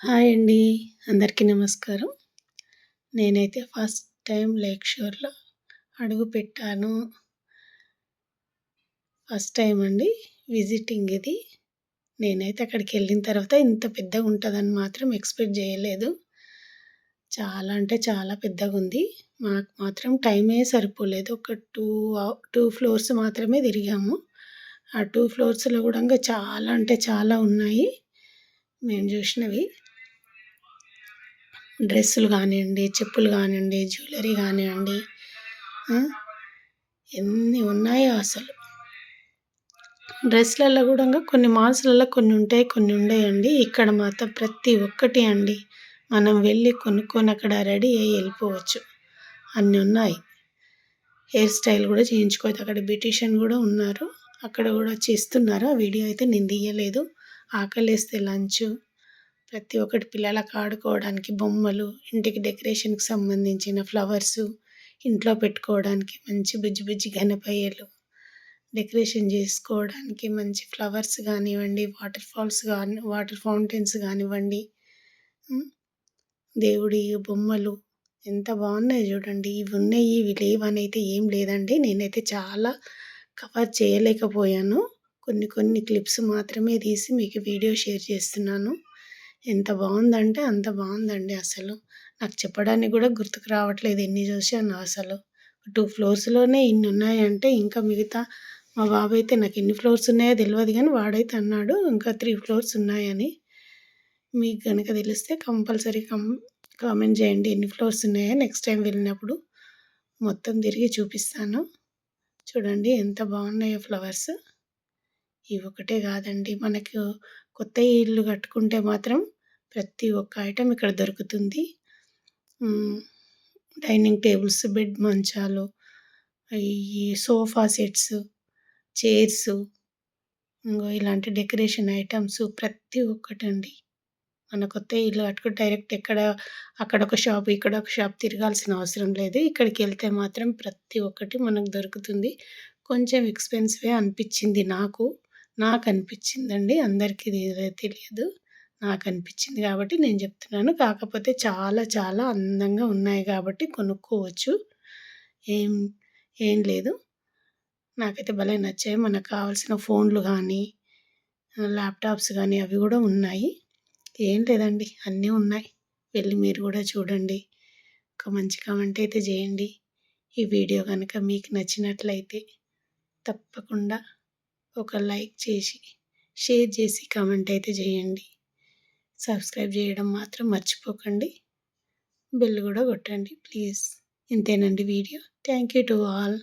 Hi అండి. అందరికీ నమస్కారం. నేనైతే ఫస్ట్ టైం లేక్ షోర్‌లో అడుగుపెట్టాను. ఫస్ట్ టైమ్ అండి విజిటింగ్ ఇది. నేనైతే అక్కడికెళ్ళిన తర్వాత ఇంత పెద్దగుంటదని మాత్రం ఎక్స్‌పెక్ట్ జేయలేదు. చాలా అంటే చాలా పెద్దగుంది. మాకు మాత్రం టైమే సరిపోలేదు. ఒక 2 ఫ్లోర్స్ మాత్రమే తిరిగాము. ఆ 2 ఫ్లోర్స్‌లో గూడంగా చాలా అంటే చాలా ఉన్నాయి మేము జూషినవి. డ్రెస్సులు గానియండి, చెప్పులు గానియండి, జ్యువెల్లరీ గానియండి, ఆ! ఎన్ని ఉన్నాయో అసలు. డ్రెస్‌లలో గూడంగా కొన్ని మాల్స్‌లలో కొన్ని ఉంటాయి, కొన్ని ఉండయండి. ఇక్కడ మాత్రం ప్రతి ఒక్కటి అండి. మనం వెళ్లి కొనుక్కొని అక్కడ రెడీ అయ్యి ఎళ్ళిపోవచ్చు. అన్ని ఉన్నాయి. హెయిర్ స్టైల్ గూడా చేయించుకోవచ్చు. అక్కడ బ్యూటీషియన్ గూడా ఉన్నారు. అక్కడ గూడా చేస్తున్నారు. ఆ వీడియో అయితే నేను తీయలేదు. ఆకలేస్తే లంచు, ప్రతి ఒక్కటి పిల్లలకు ఆడుకోవడానికి బొమ్మలు, ఇంటికి డెకరేషన్‌కి సంబంధించిన ఫ్లవర్సు, ఇంట్లో పెట్టుకోవడానికి మంచి బుజ్జి బుజ్జి గణపయ్యలు, డెకరేషన్ జేసుకోవడానికి మంచి ఫ్లవర్స్ గానివ్వండి, వాటర్ ఫౌంటైన్స్ గానివ్వండి, హ్మ్. దేవుడి బొమ్మలు ఎంత బాగున్నాయి జూడండి. ఇవి ఉన్నాయి, ఇవి లేవనైతే ఏం లేదండి. నేనైతే చాలా కవర్ చేయలేకపోయాను. కొన్ని కొన్ని క్లిప్స్ మాత్రమే తీసి మీకు వీడియో షేర్ చేస్తున్నాను. ఎంత బావుందంటే అంత బావుందండి అసలు. నాకు చెప్పడానికి గూడా గుర్తుకు రావట్లేదు ఎన్ని జూశానో అసలు. 2 ఫ్లోర్స్‌లోనే ఇన్నున్నాయంటే ఇంకా మిగతా మా బాబైతే నాకెన్ని ఫ్లోర్స్ ఉన్నాయో తెలవదు గానీ వాడైతే అన్నాడు ఇంకా 3 ఫ్లోర్స్ ఉన్నాయని. మీకు గనక తెలిస్తే కంపల్సరీ కామెంట్ జేయండి ఎన్ని ఫ్లోర్స్ ఉన్నాయో. నెక్స్ట్ టైమ్ వెళ్ళినప్పుడు మొత్తం తిరిగి చూపిస్తాను. చూడండి ఎంత బాగున్నాయో ఫ్లవర్స్. ఇవొకటే గాదండి. మనకు కొత్త ఇల్లు కట్టుకుంటే మాత్రం ప్రతి ఒక్క ఐటెమ్ ఇక్కడ దొరుకుతుంది. హ్మ్. డైనింగ్ టేబుల్స్, బెడ్ మంచాలు, ఈ సోఫా సెట్స్, చైర్సు, ఇంగో ఇలాంటి డెకరేషన్ ఐటెమ్స్ ప్రతి ఒక్కటండి. మన కొత్త ఇల్లు కట్టుకుంటే డైరెక్ట్ అక్కడొక షాప్, ఇక్కడొక షాప్ తిరగాల్సిన అవసరం లేదు. ఇక్కడికెళ్తే మాత్రం ప్రతి ఒక్కటి మనకు దొరుకుతుంది. కొంచెం ఎక్స్‌పెన్సివే అనిపిచ్చింది నాకు. నాకనిపిచ్చిందండి. అందరికి తెలియదు. నాకనిపిచ్చింది గాబట్టి నేను జెప్తున్నాను. కాకపోతే చాలా చాలా అందంగా ఉన్నాయి గాబట్టి కొనుక్కోవచ్చు. ఏం ఏం లేదు. నాకైతే భలే నచ్చాయి. మనకు కావాల్సిన ఫోన్‌లు గానీ, ల్యాప్‌టాప్స్ గానీ అవి గూడా ఉన్నాయి. ఏం లేదండి. అన్నీ ఉన్నాయి. వెళ్లి మీరు గూడా చూడండి. ఒక మంచి కామెంట్ అయితే జేయండి. ఈ వీడియో గనక మీకు నచ్చినట్లయితే తప్పకుండా ఒక లైక్ చేసి, షేర్ చేసి కామెంట్ అయితే జేయండి. సబ్స్క్రైబ్ జేయడం మాత్రం మర్చిపోకండి. బెల్ గూడా గొట్టండి ప్లీజ్. ఇంతేనండి video. Thank you to all.